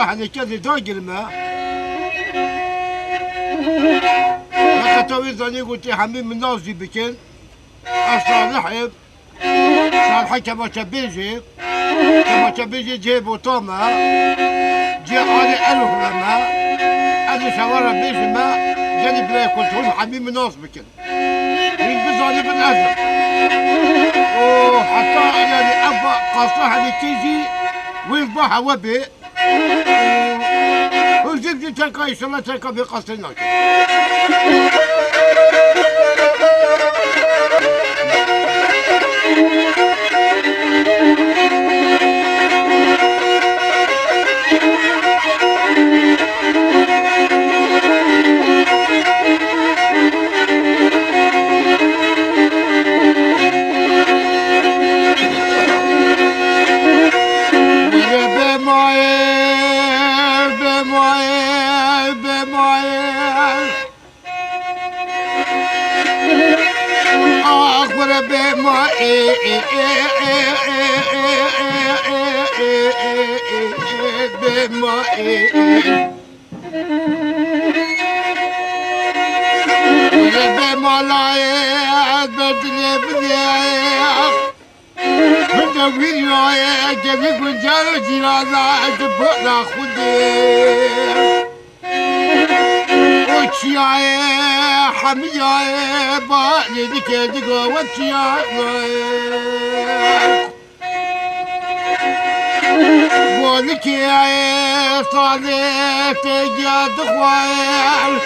صراحة لكذا داقر ما لقد تويزني قلت حميم من نازي بكل أصلا لحب صالحة كما تبيجي جيب وطامة جاء علي ألف لما أنا شوارع بيجي ما جاني بلا كنت هون حميم من ناز بكل يلبزاني بالأزل وحتى يعني أبا قصرها اللي تيجي ويصبح وبي وزبدي تلقى إن شاء الله تلقى بقصرنا حمية بالي ديك دقا وتيا بولك يا صالح تجاد خوال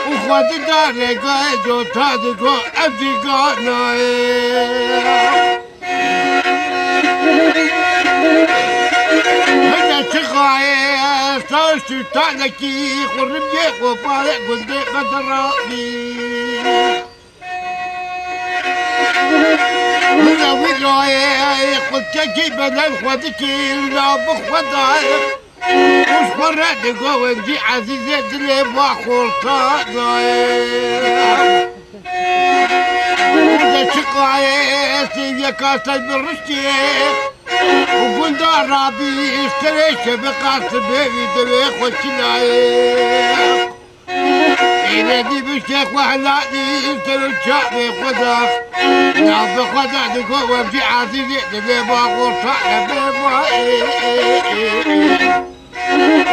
وخوات دارك جو تادقو أبدقانا هذا تخايف صارت تعلكي خرم جيك وفارق قلت بدرابي هنا وراي قلت كيف بدل خواتك لا بخواتك وش فرقت قوم جي عزيزة اللي بخورتها وده تقايف يا كاسة بالرشتي وقلت رابي اشتريت بقاس بيبي دريق وشنايق إذا دي بالشيخ وحلاتي اشتريت شعبي خداخ نعم بخداخ دقوة وفي عزيزي دبي باقور صعب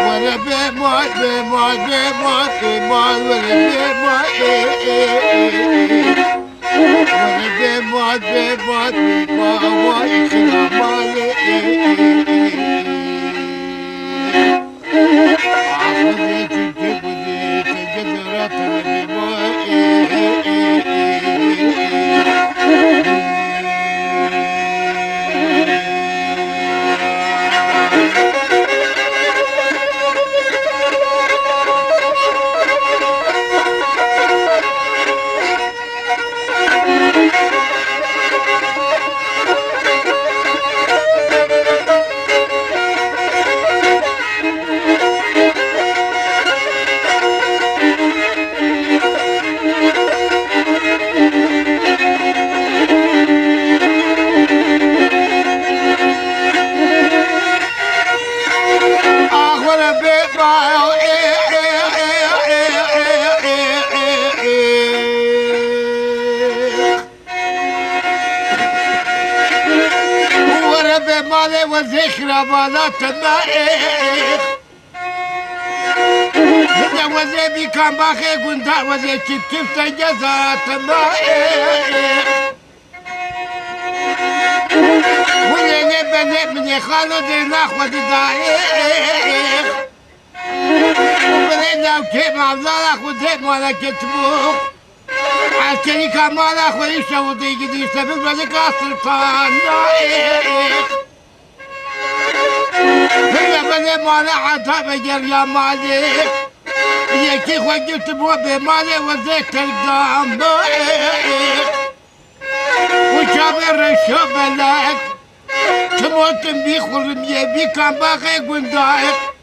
ولا بيموت بيموت بيموت بيموت ولا بيموت بيموت بيموت بيموت خلامالي عقدت الجبل تجدرت وذكرى بنات النائخ هذا وزيبي كان باخي قلت وزي كيف تجزات النائخ واللي نبني من خالد الاخوة دايخ وبلينا وكيف عبدالك وزيب ولا كتبوك عسكري كمال اخوي شوطي قد يستبق لك السلطان نائخ هي بني مالا عطا بجر يا مالك يكي خوجت بوبي مالي وزيت القام نائخ وشابر الشوب لك تموت بيخور يبي كان باقي قندايق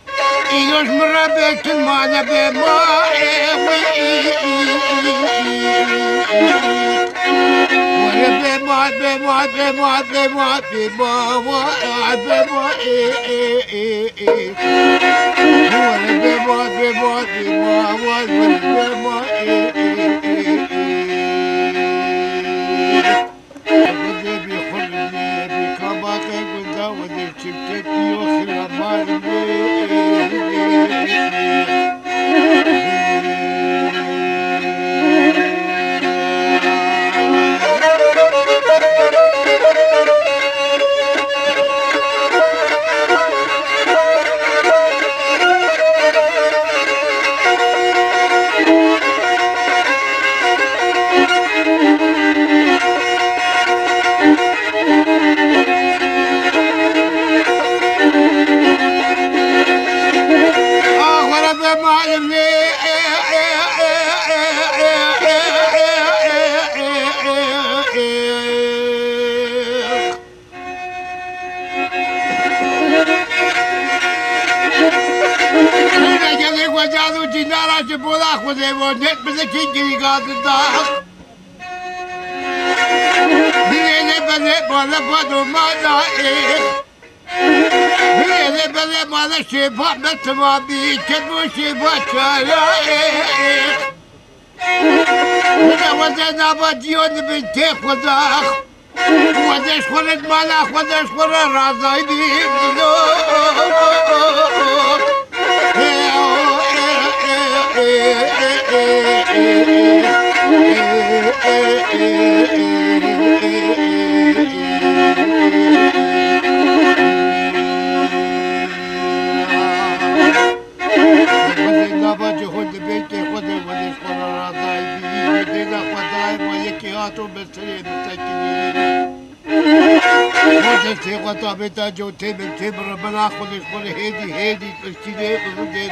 إيوش مرة بيت المعنى بمائي ولا ودش ولد مالك ودش ولد رازاي بيبدو بتا جو تبر تبر ربنا خذ شغل هادي هادي اشتري وزدي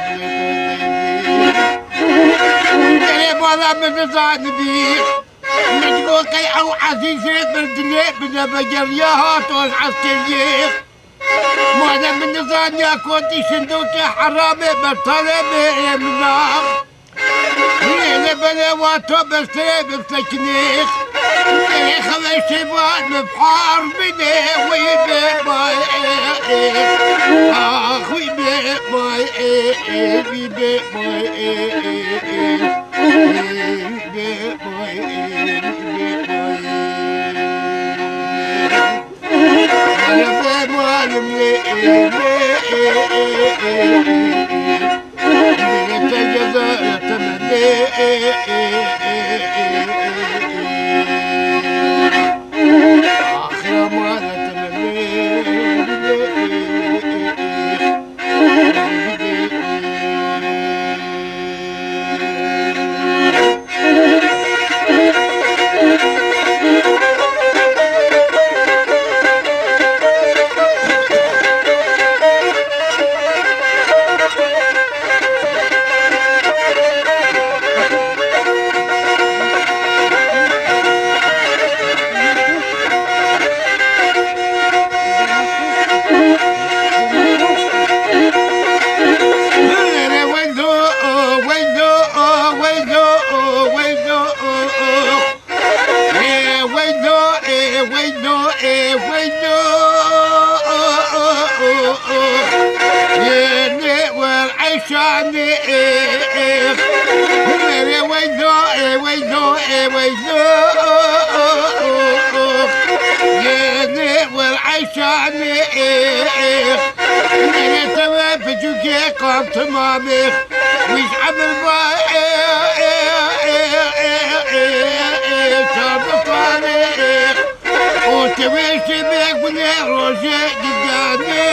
ولا من زاد بي نجو كي او عزيزي بالدنيا بنا بجريات والعسكريه ما انا من زاد يا كنتي صندوق حرامي بطلبي منار هي بلا واتو بستري بستكنيخ خمس شباب بحار بني ويبي ماي اخ ويبي ماي ويبي ماي ويبي ماي ويبي ماي تمامي ويش عمل ما شاب طريق وتويش بيك بني روجي قدامي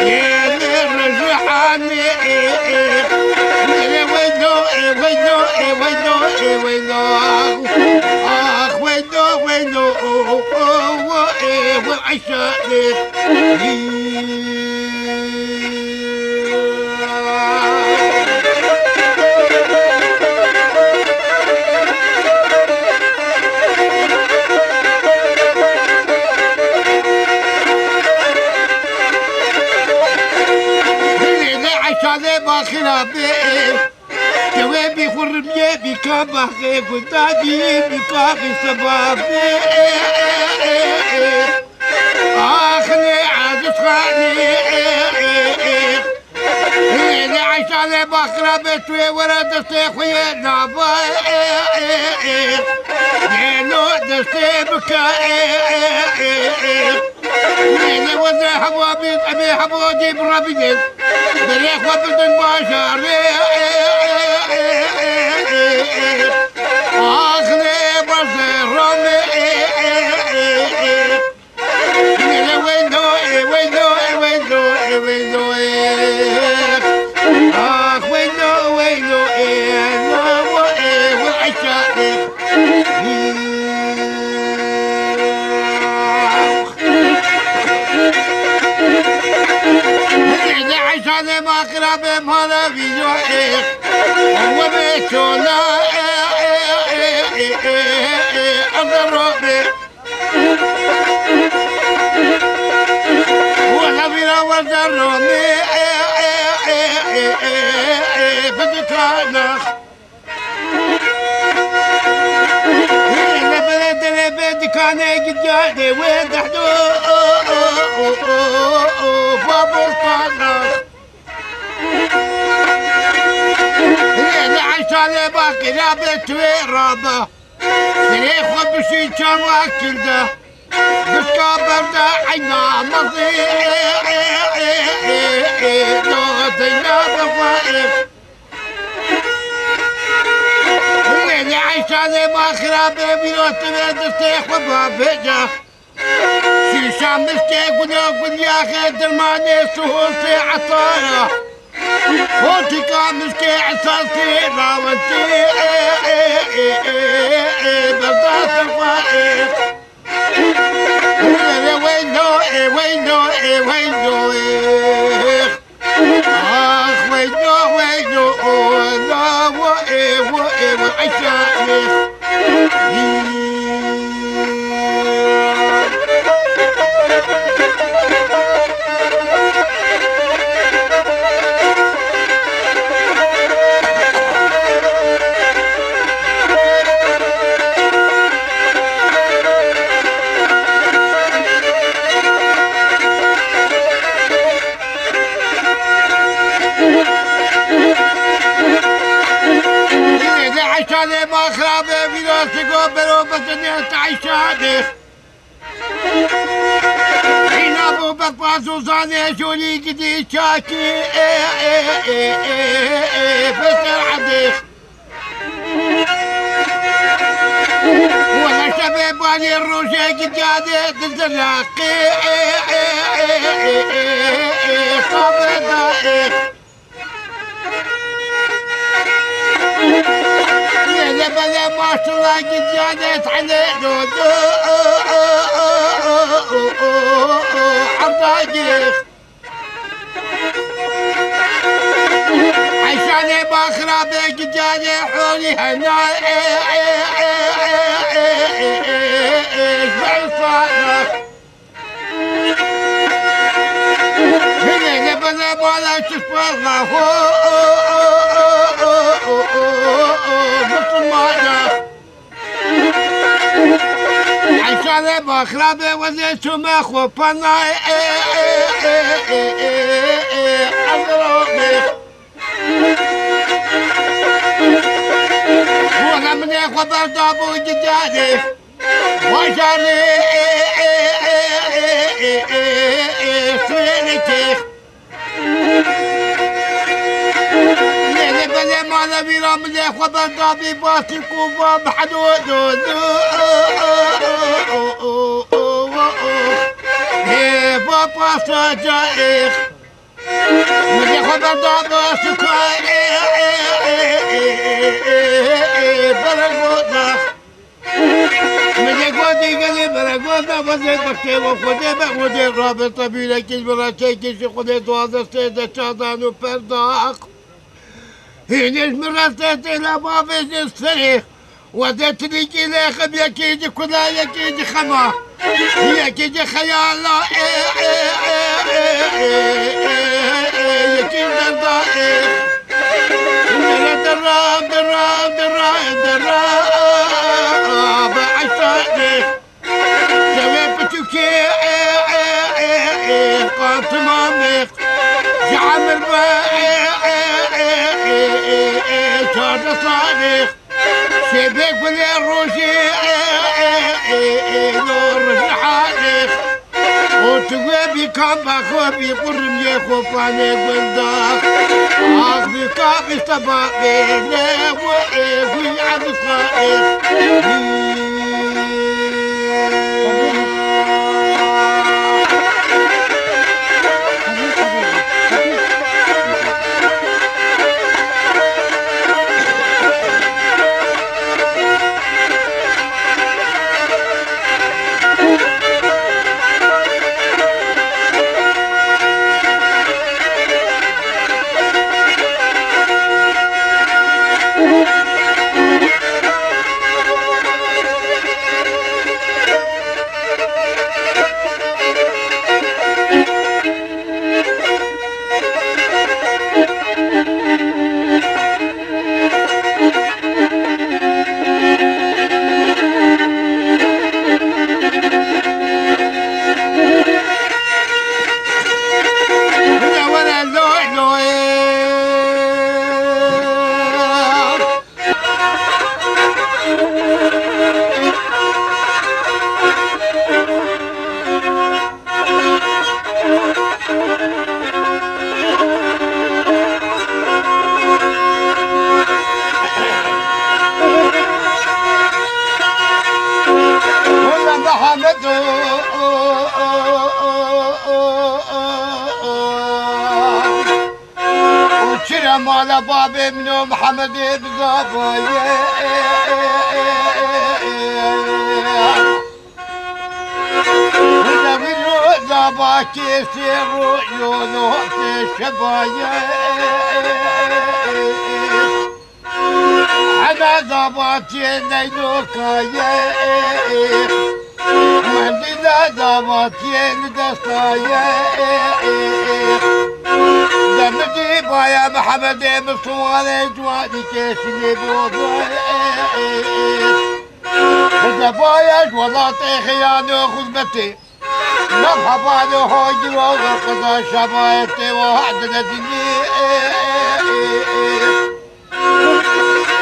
يا رجحاني وينو وينو وينو وينو اخ وينو وينو وعشاني باخرة بيه جوابي خرمية بك باقي كنت أجيب باقي سبابي آخني عاجز خاني اللي عشان بقرا بتوي ورا دستي خويا نابا يلو دستي بكاء اللي وزي حبابي أبي حبودي برابيل بريخ وبدن باشر آخني بصير رمي وينو وينو وينو وينو آخ وينو وينو والعشاق عشان ما قرب مالا فيديو وبيتونا الضروري وخبيرا والضروري فتتانا البلد البلد كان يجي وين تحدو فابلطانا عشان باقي لابت ويرابه سريخ وبشي كان واكل ده بس كابر ده عينا مضيع دوغتنا بفائف اللي عشان ما خرابه بيروت بيدستيخ وبابجه شيشان مستيق ونقول يا اخي درماني سهولتي عطايا خوتي كان مسكي عساسي راوتي بردات الفائق وينو وينو وينو اخ وينو وينو وعشاق عشان ما خرابه في راسي قبل وبدني تعيشاني حين ابو بطاس وصاني شولي قدي شاكي فتر عديخ ولا شباب بالي الروشة قدادي تزلاقي صابر دائخ بلا ما شاء الله قد جانت عليه عرضاجيخ عشان باخرة قد جاني حولي هنا ايش صالح هنا بلا ما لا تشفى الله عشان بخرابة وزيتو ما خوفنا أضربي وانا من يخوى بردابو جدادي وشاري سوينتي بلي ما نبي رام لي خبر دابي باسي كوفا بحدود هي بابا سجايخ ملي خبر دابي سكاي برغونا ملي قودي قلي برغونا وزيد بكتي وخدي بخدي رابط بينا كل مراتي كيشي خدي دوازة سيدة شادان وبرداق هينيش مرتت إلى بابي السريخ ودت لي إليخ بيكيدي كلها يكيدي خما يكيدي خيالا يكيدي الضائق بعشقك جوابتك قلت مامك جعمر صار صادق شبك بالروشي نور الحالق وتوابي كان بخوابي قرم يخوفاني قلداك عقبي كابي صبابي لا وإيه عبد صائق مال بابي منو محمد بزافايا ودوينو زاباكي سيرو يونو تشبايا انا زاباتي نينو كايا مندي زاباتي ندستايا دمجي بايا محمد مصوالي جواني كيسني بوضوي ودبايا جوالاتي خيانو خزبتي مرحبا هوجي وغرقضا شبايتي وحد نزيني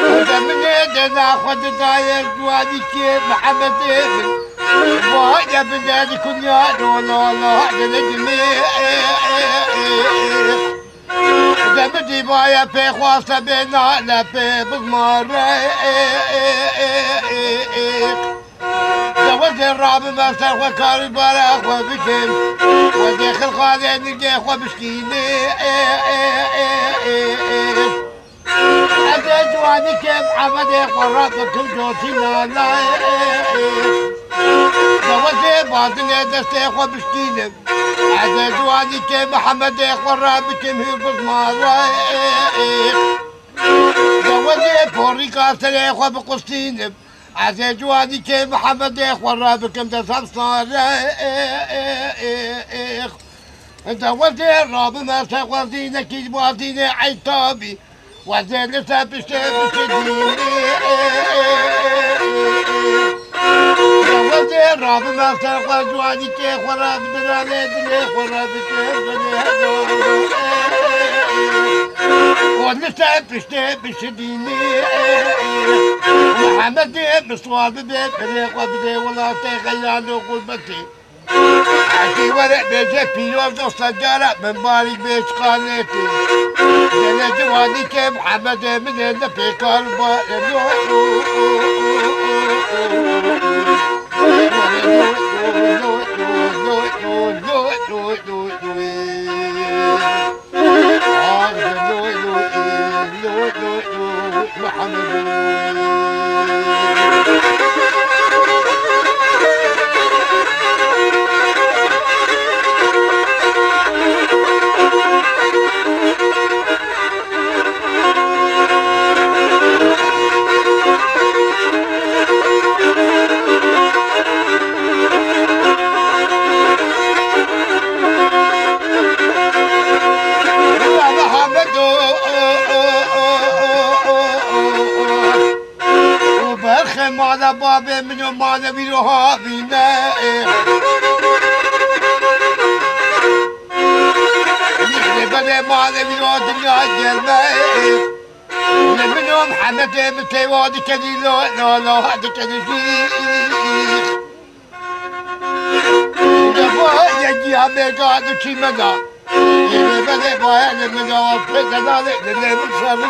ودمني دنا خد داير جواني كيف محمد بايا بنادي كنيا لولا حد نجمي دمجي بايا في خواسة بينا لا في بزمار دوزي الرعب مسر وكاري براخ وبكم ودي خلقاني نلقي وبشكيني أدي جواني كيف حمدي قرابكم جوتينا لا دوزي باطني دستي وبشكيني أدي جواني كيف محمد قرابكم هي بزمار دوزي بوري كاسري وبقصتيني عزي جواني كيف محمد قرابكم تصبصار انت وزي الراب ما سوزينا كي بوازينا عيطابي وزي لسا بشديني وزي الراب ما سوز جواني كيف قراب دراني دلي قراب كيف بني هدو ولسا بشديني محمد بصواب بيت بريق وبدي ولا تغيانو قلبتي عشي ورق بيجي بيوز وصجارة من بالي بيش قانيتي جنة جواني كي محمد من هنا في قلبه محمد من يوم ما نبي روها فينا بدي ما نبي روها دنيا جلبة من يوم حمد متوادي كذي لا لا هذا كذي شيخ دفع يجي هم قاعد شي مقا يعني بدي ما يعني من يوم فكذا لأن من صار لي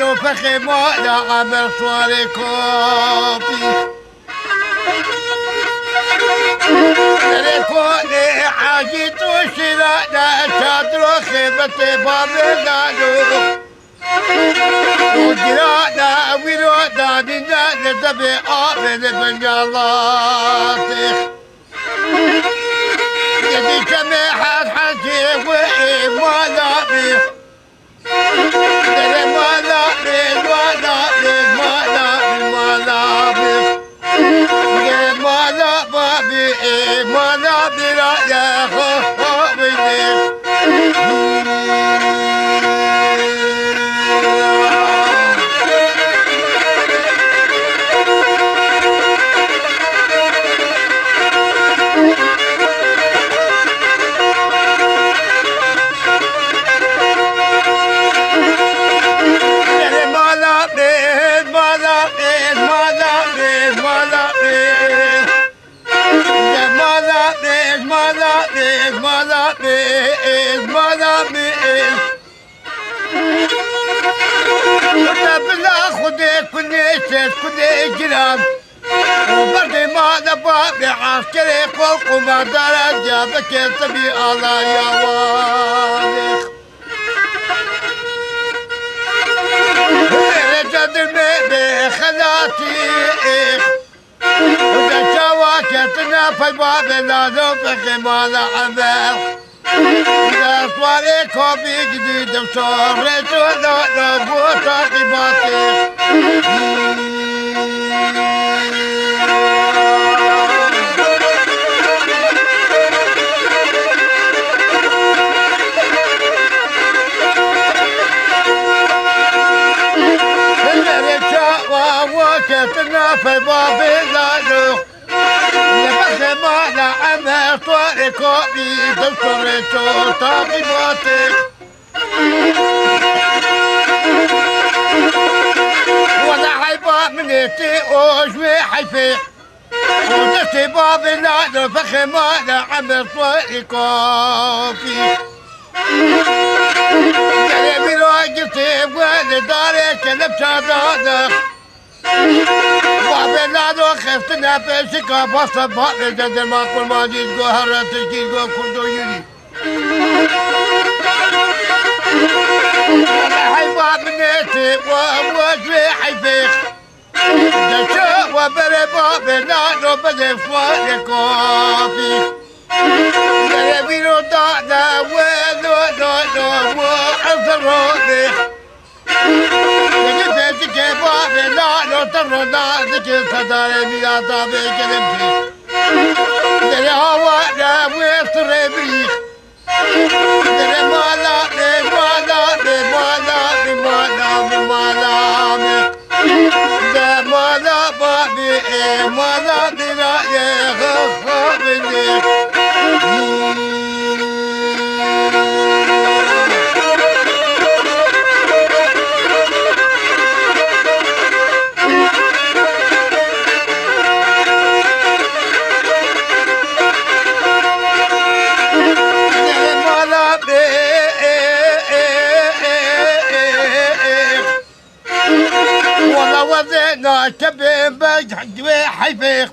لو فخي ما لا عمل صواري كوفي تركوني حاجيت وشراء شادرو خيبتي بابلانو وجرانا ويرونا دينا نتبع آمن بنجالاتي يدي كميحات حكي وإيما نابي كل جيران وبردي ما نبغى بعسكري فوق وما درجة بكيت بي الله يا والخ رجد الميدي خلاتي وده شواكتنا في باب النازو في ما عمل إذا صواري كوبي جديد وصورت ولا نبوة قباتي وكتنا في باب النازو ما نعم طريقي دكتورته طبيباتك ولا حيبا منيتي وجوي حيفي ودتي باب النادر فخما نعم طريقي قلبي راجتي ولداري كلب شادادك وابنادو خفتنا بشكا بصبا لجد ما كل ما جيت قهرة تشكيل كردو يري وانا حيبا منيتي ووجوي حيفيخ دشا وبربا بنادو بدي فوالي كوفي قلبي رو دادا ولو وعذروني لا لو ترى ذيك صداري مياتا بكلمتي دري هوا لا ويطربي دري مالا بمالا بمالا بمالا بمالا بمالا بابي مالا بلا يخافني وزينا كبين بجحد حيفيق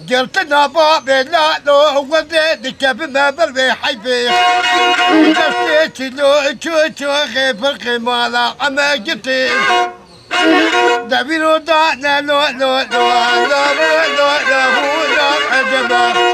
قلتنا بابي لا لو وزيد كبين ما بلبي حيفيق دستيتي لو تشوتو غير القمالة أما جتي دبيرو دانا لو لو لو لو لو لو لو عجبا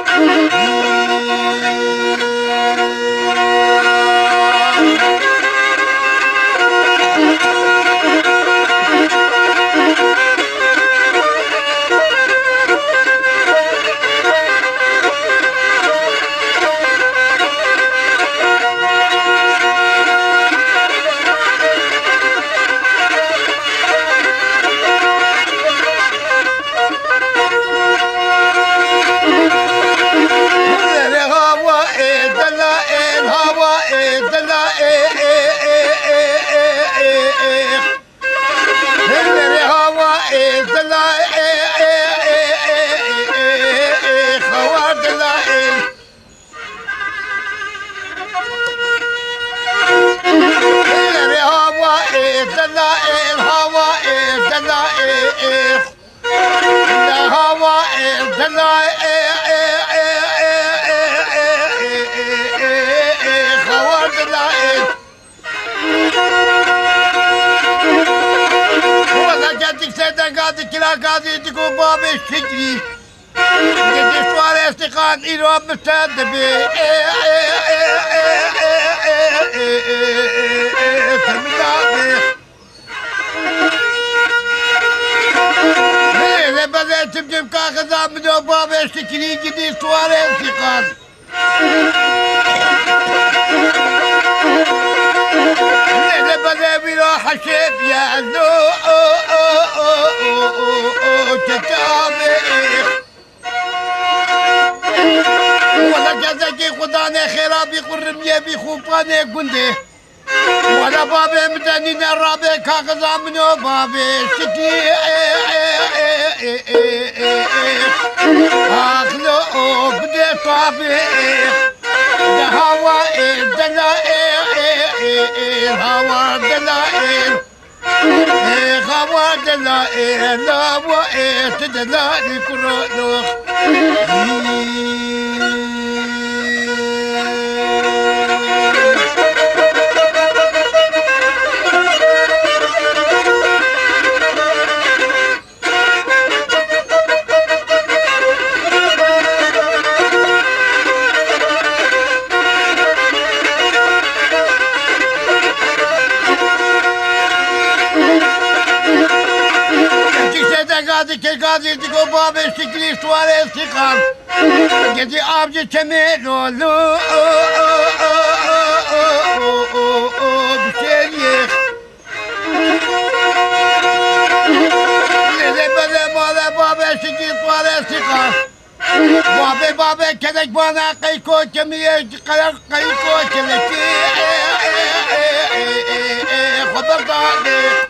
قاضي تقول بابي الشجري قد سؤال استقال إيران مستهدفي إذا بدأت تبجيب كاغذا من بابي الشجري قد سؤال استقال إذا بدأ بلا حشيب يا ذو ولا جزاكي خداني خرابي قرمي بخوفاني قندي ولا بابي مدنين الرابي كاغزا منو بابي شكي اخلو بدي صابي هوا دلائل هوا دلائل خواد لا لا وإيت دلالي كرونخ قاضي تقول بابي شكلي سوال استقام قدي ابجي كميلو لو بشيخ اللي بدا مالا بابي شكلي سوال استقام بابي كذا بانا قيكو كمية قلق قيكو كلتي خبر ضالي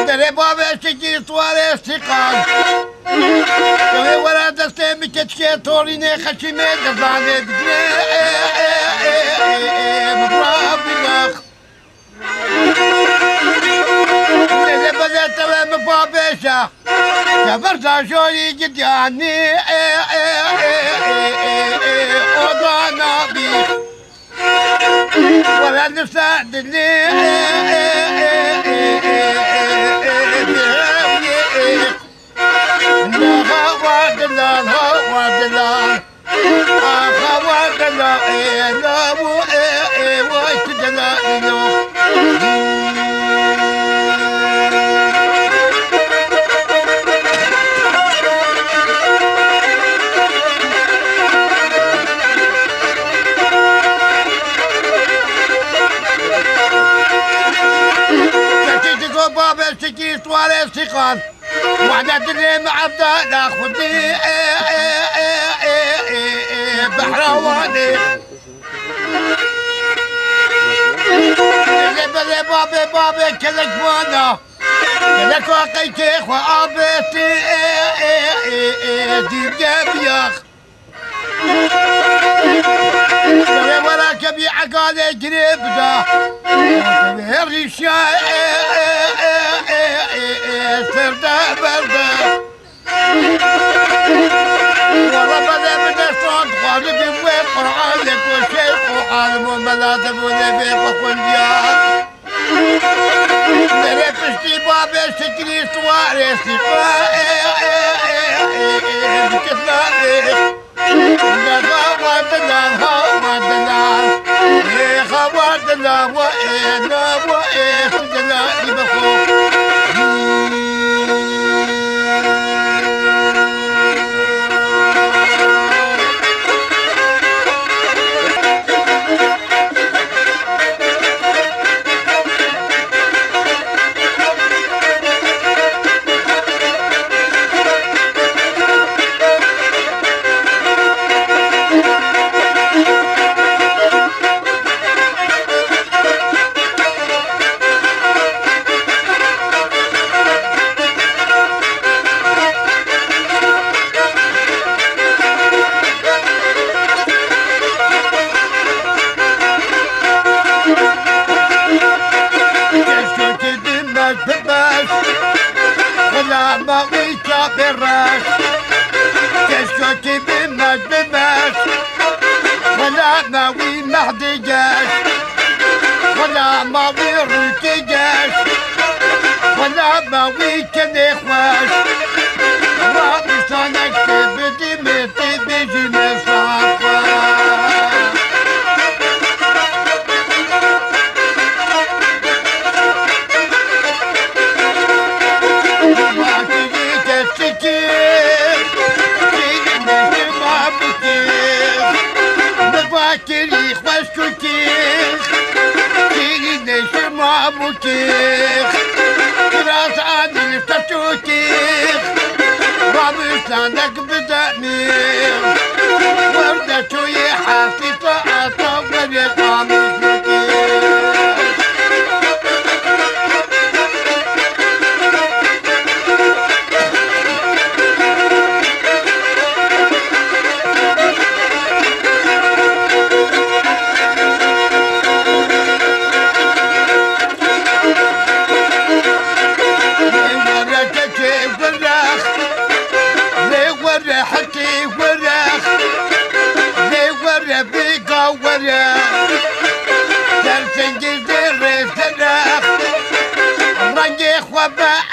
دري بابي شكي طوالي استقام وهي ولا دستي مكتشكي طوريني خشيمي دزاني بجري مضراب بلاخ إذا بدأت لهم بابي شاخ كبرت شوري جدياني وضعنا بيخ ولا نساعد اللي سيقان وعدا دري معبدا ناخذي بحرواني بابي بابي بابي كلك وانا كلك واقيتي خوابتي ديب جابياخ وراك بيعقالي قريب دا الريشة سردا بردا والله بدا من الصوت غالب وين قرآنك والشيخ وعالم وملاذب ونبيك وكل جاك دري بشتي بابي سكري سواري بكثنا خواتنا خواتنا خواتنا وإنا وإنا بخوف بالراس كشكوكي بماش بماش ولا ماوي محدجاش ولا ماوي روتجاش ولا ماوي كنخواش رابي صانك تبدي متي بيجي مصافا كيري خوش كيخ كيري نشما بوكيخ راس عادي نفتشو كيخ رامي سانك بدأمير وردة شوي حاسسة أصاب قامي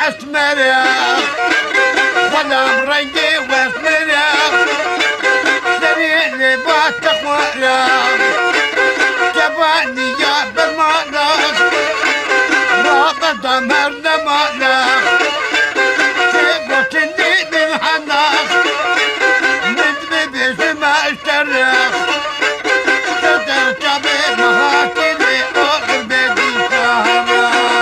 أسمريا ولا مرنجي واسمريا سريع لباس تقوى جباني يا بالمعنى رابط مرنا معنا سيبوتني من حناخ ندمي بيش ما اشتريخ تدر جابي مهاتيني أغر بيدي سهرا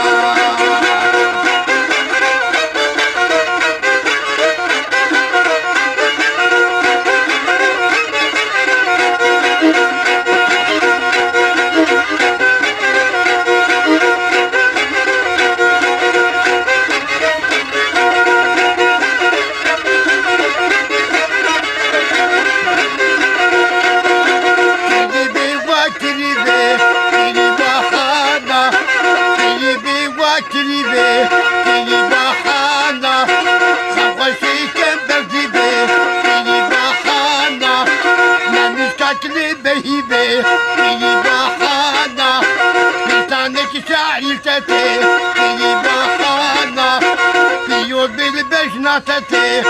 ناتتي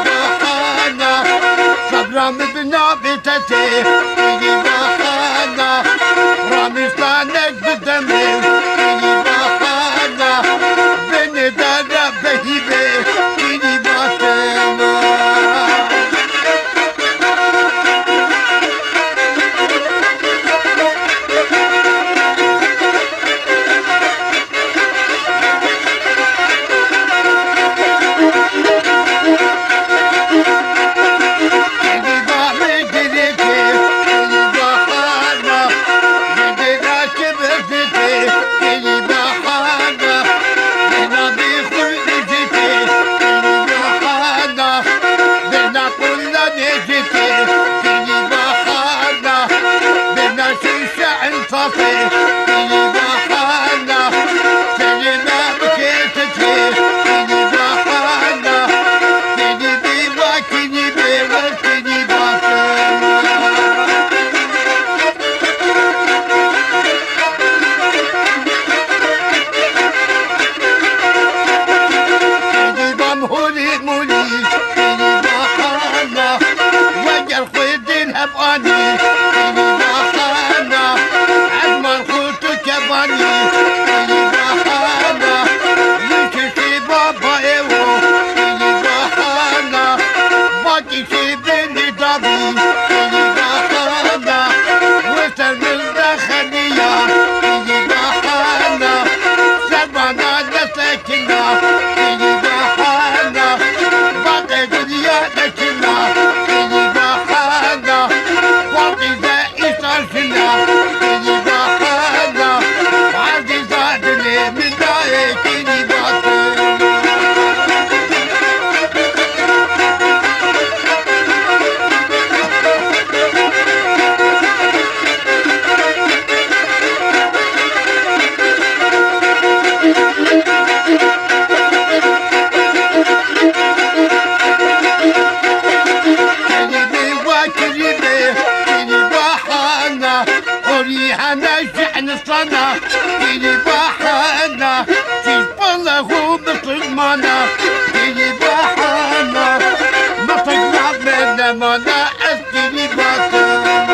بحانا صبرام بنا بتتي بحانا رامي صانك بدمي بحانا بني دارا بهيبي بحانا نجتي فيني بحالة بنا شيشة انصافي فيني بحالة سلمة بكيتتي فيني بحالة فيني بيوا فيني بيوا فيني مهولي مولي فيني بحالة وجر خيدين هبقاني فيني بحالة عزم الخوت كباني فيني بحالة وشي بابا ايوه فيني بحالة باقي شي بني دابي فيني بحالة وسر من داخلية فيني بحالة سربانا نساكنة فيني بحالة باقي دنيا لكنا فيني بحالة واطي زائي صارشنا فيني بحالة وعندي زادني من داي فيني بحالة أنا شحن الصنا فيني بحالة شيش بالله مثل مانا فيني بحالة مصقنا من مانا أسكني بطلنا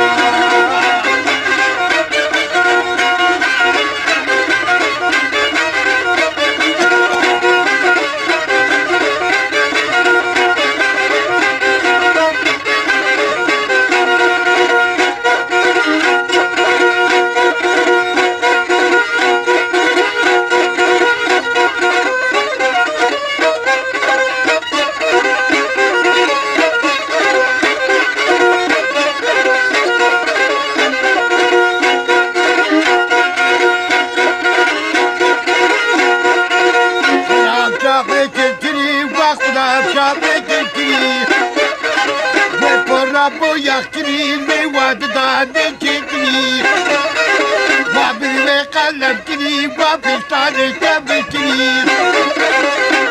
ربو يختري لي وداني كتري وابي قلب كري وابي طاري تبكري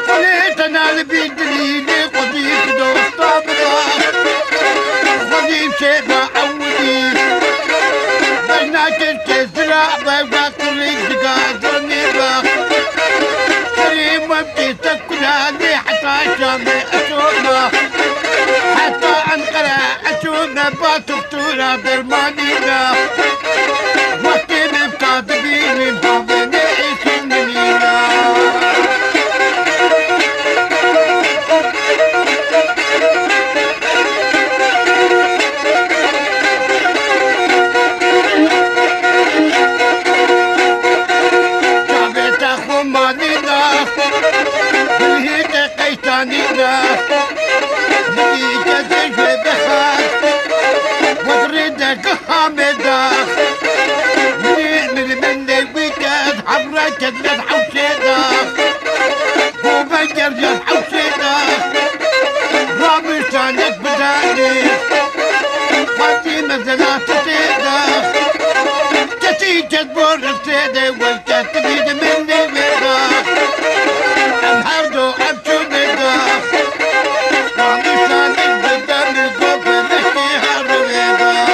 وليت انا البدري لي قضيت دوست طابرا قضيت شيبة اولي بينك الكسرة بوقت الرجاز والنبا كريم وابكي تكلاني حتى شامي اشوفنا حتى أنقرة أشوفنا باتكتورة درمانينا وقتي مفتاضبيني بابني إسنينا جابت أخو مانينا بالهيك قيتانينا حامدة من الويكاد حبرك تلات حوشيدة وبنجر جل حوشيدة رامي شانك بداني وانتي مزلات تسيدة كتيجة بور السيدة والكاتبين مني ويدا امهردو امشو ندا رامي شانك بداني الزوبة مشي هارويدا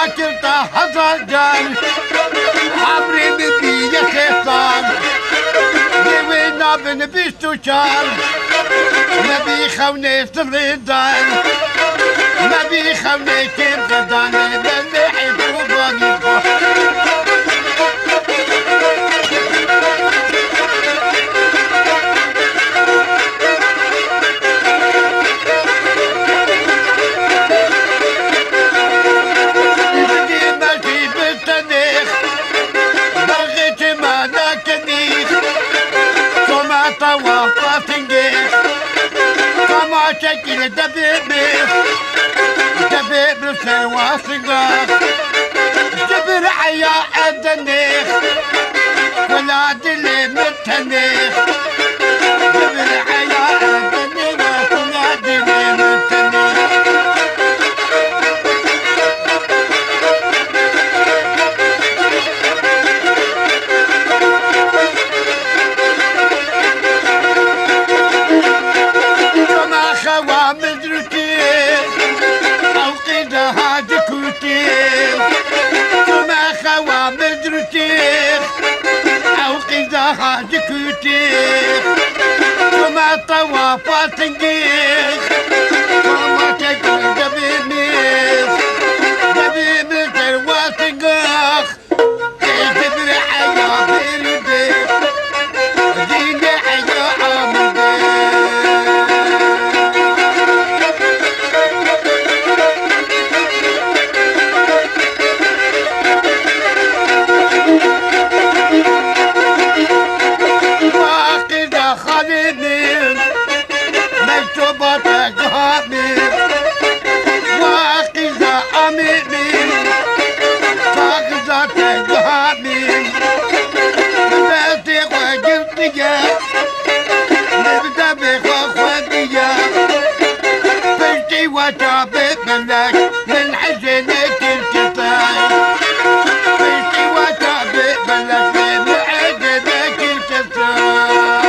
باكر هزار جان عمري نبي يا شيطان ديوينا بنبيشتو شان نبي خوني سريدان نبي خوني كيف غدان نبي حيدو باني شكل دبيب السوا صغار جبر عيا الدنيخ ولاد اللي متنيخ جبر عيا الدنيخ ولاد اللي متنيخ دكوتيخ وما طوافات تنقيخ وما تقل دبيميخ دبيميخ الواسقاخ تجبر حياة بيربيخ دين حياة عمديخ من حزنك الكفاية بيتي وتعبئ بلد من حزنك الكفاية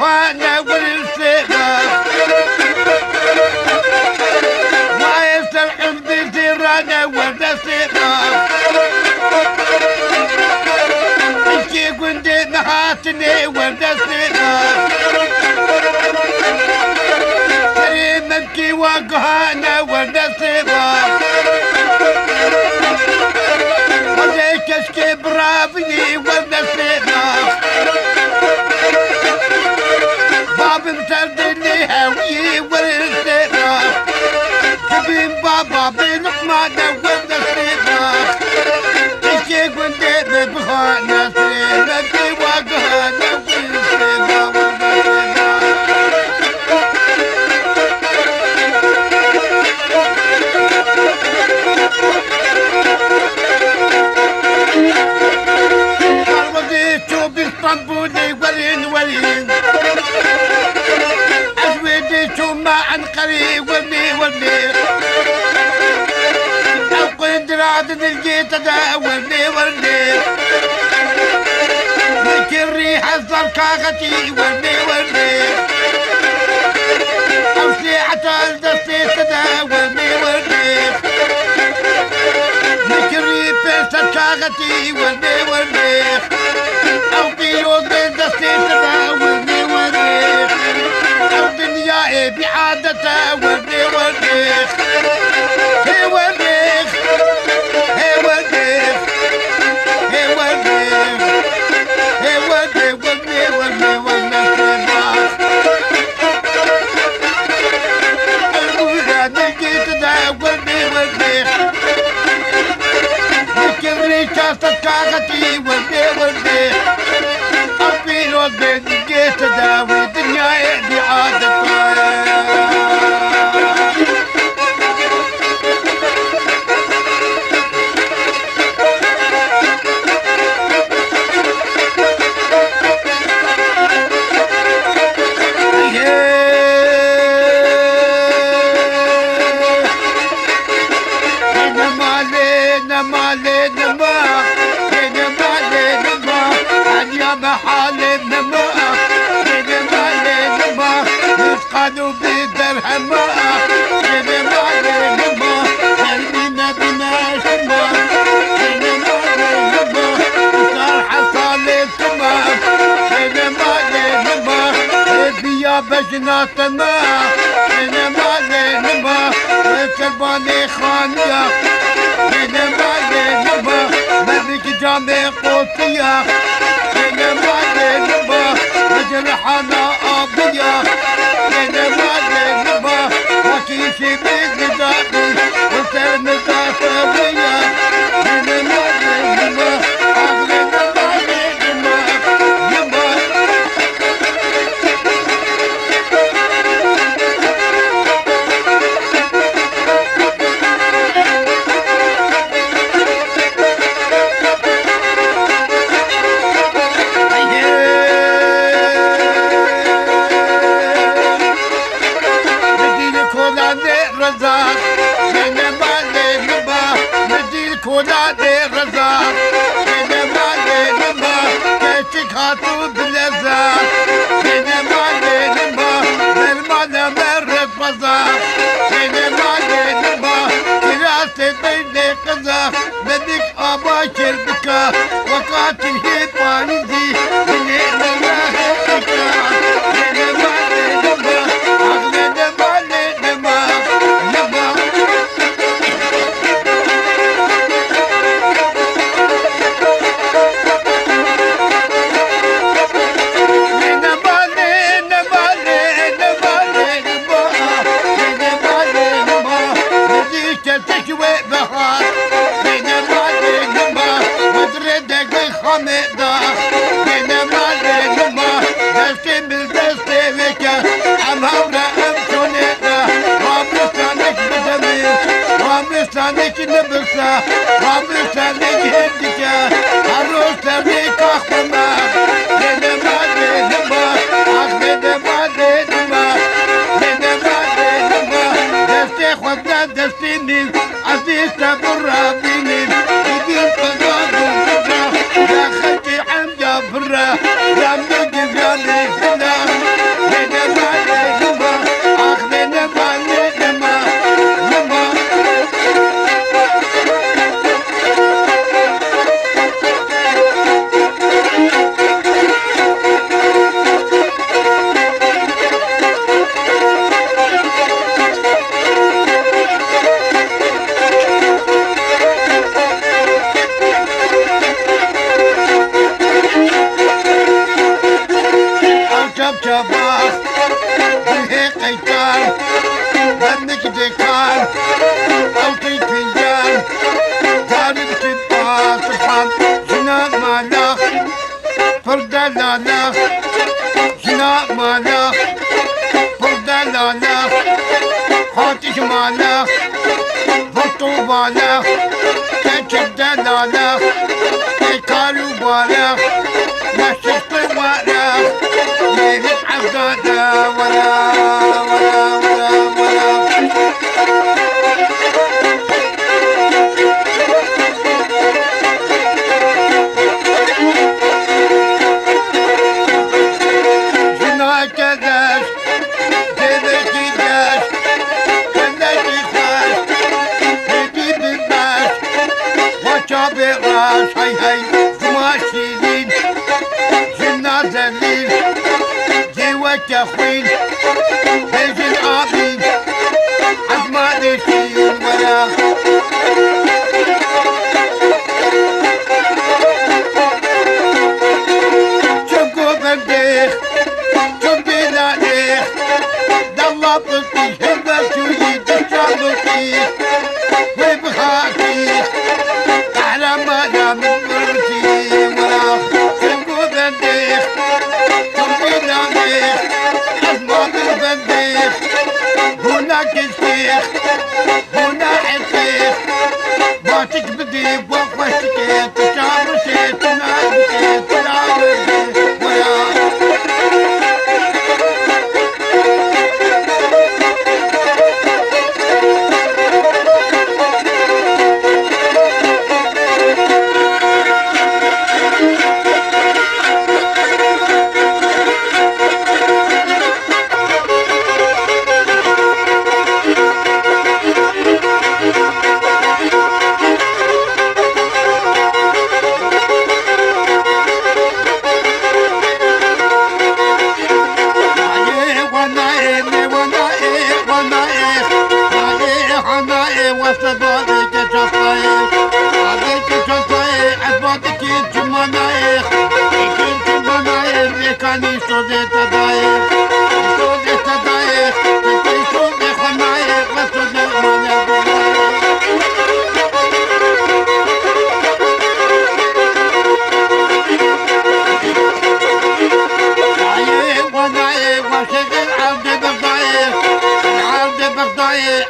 وانا والسيفة ما يستلحم بزيرانا والسيفة انتي قندي نهاتني والسيفة كريم ابكي وقهانا والسيفة وليك اشكي برافني والسيفة باب مسردني هاوي والسيفة كبين بابا بلقمانة والسيفة اشكي قندي ببخانا سيفة كي وقهانا والسيفة والسيفة بالطنبولي ولين أزودي ما عن قريب ولي أو قدرات لقيت ولي لكن ريحة الزرقاغتي ولي أو سيعة الدستي ولي لكن ريحة الزرقاغتي ولي أو قيود الدستي ولي أو دنياي بعادته والريخ هي والريخ هي والريخ هي والريخ هي والريخ والنسيباخ الأولى نلقيت دا والريخ اللي شافت كاغتي ولدي أبي ولدي جيت أداوي دنيا بعادتها قالوا بدرهم خلينا بنا شما صار حصل التمام بيا بجنا تمام سلباني خانيا مبيك جامع قوتيا مجرحنا أبيا وكيشي بقدادي وسلم ذاتوية بدك أباشر بك وقاتل هيباني دي من Sanki ne bilse, Rabbi seni gidince, Aruz seni kahvama, dedim ah dedim desti khudda destinin, aziz sabır Rabbinin, gidin kazandım fırra, ya khati amca fırra, ya müdür ya nefina, dedim ah dedim شباب بالهيق قيتان بنك ديكان أو فنجان جانب كبار سبحان جناب مالك فردا لالا جناب مالك فردا لالا حاتش مالك فرطو بالك كشد لالا كالو بالك نشفت بالك ليلة عبدالله ولا جناك داش جبتي داش كنتي خاش هدي بالباش وشابي راش هاي زماشيلين جنا زليل جوات يا خوين بيج العظيم عزمة الشيون ولا شقو بنديخ شقي لانيخ دالله بطيخ هبة شويد الشعب بطيخ وبخاكيخ أحلى ما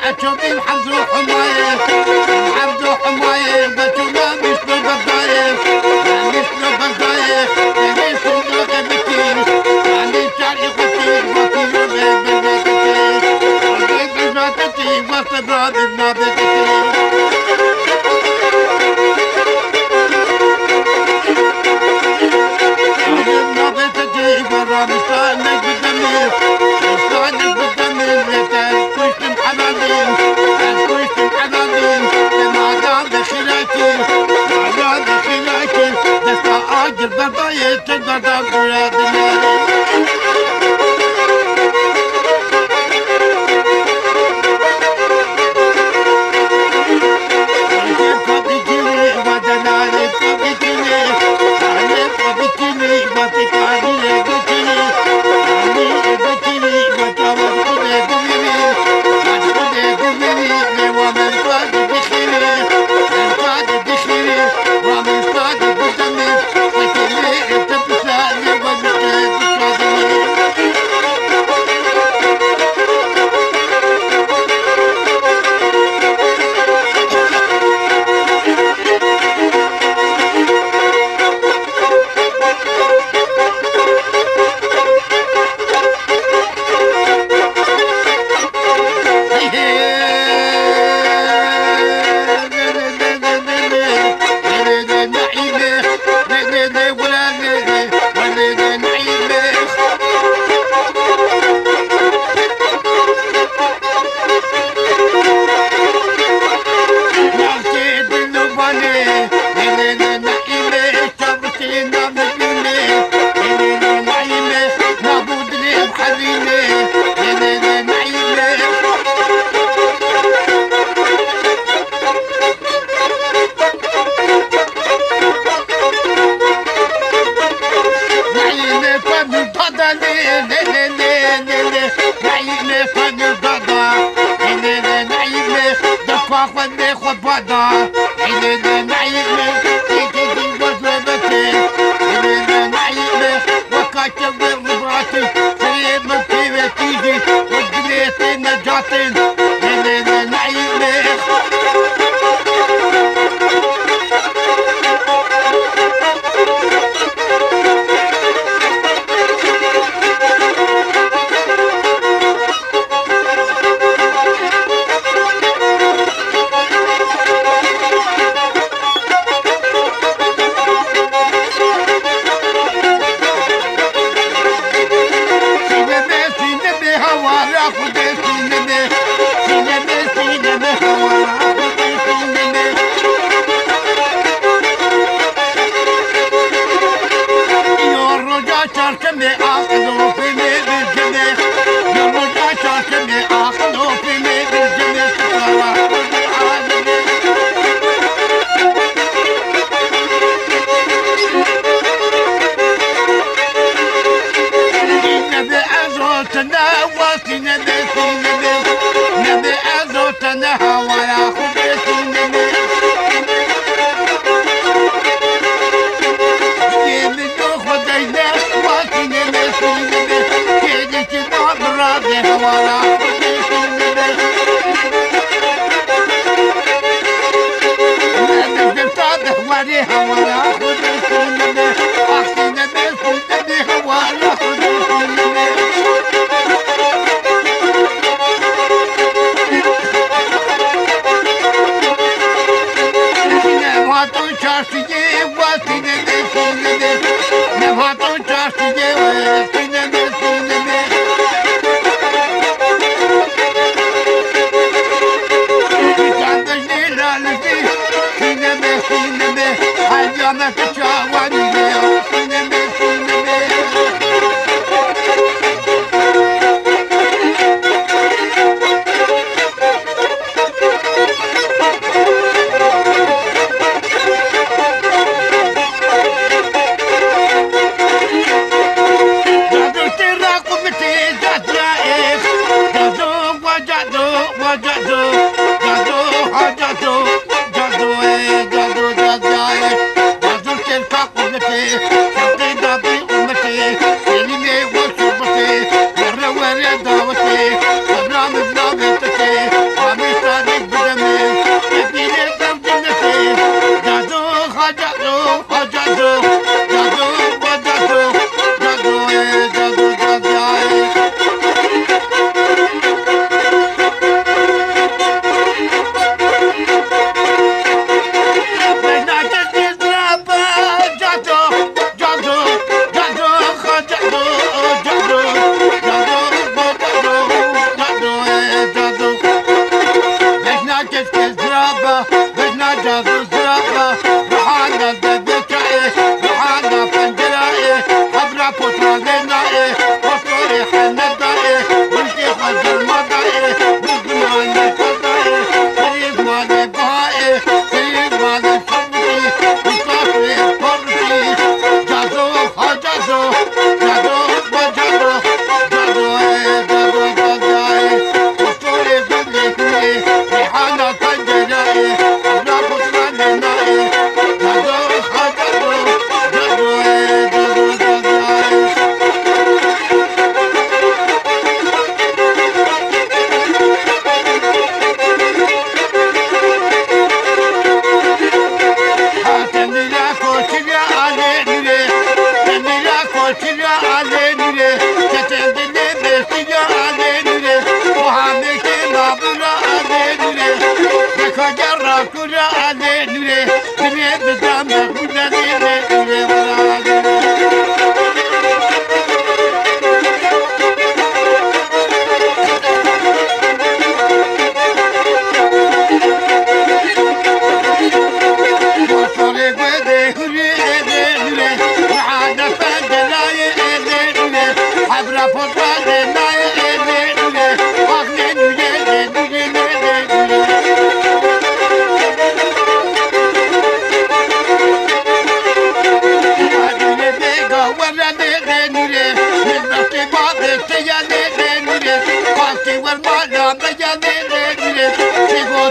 أشوف الحمد حماية الحمد حماية بتونا مثل البقايا مثل البقايا يعني صندوق بكير يعني شعري خطير وطير بالبقايا بالبقايا وصبرا بالنابتين النابتين برا مستانك بالدمير مستانك بالدمير لتكوش حبابين الكوش حبابين لما دام بخلاكي ما دام بخلاكي دستا آجر بضايا تقدر بلاد الناري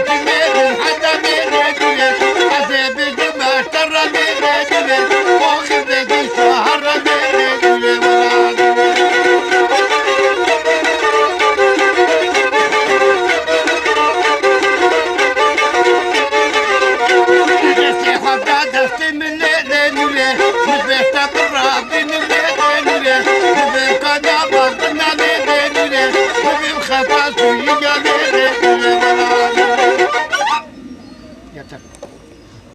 She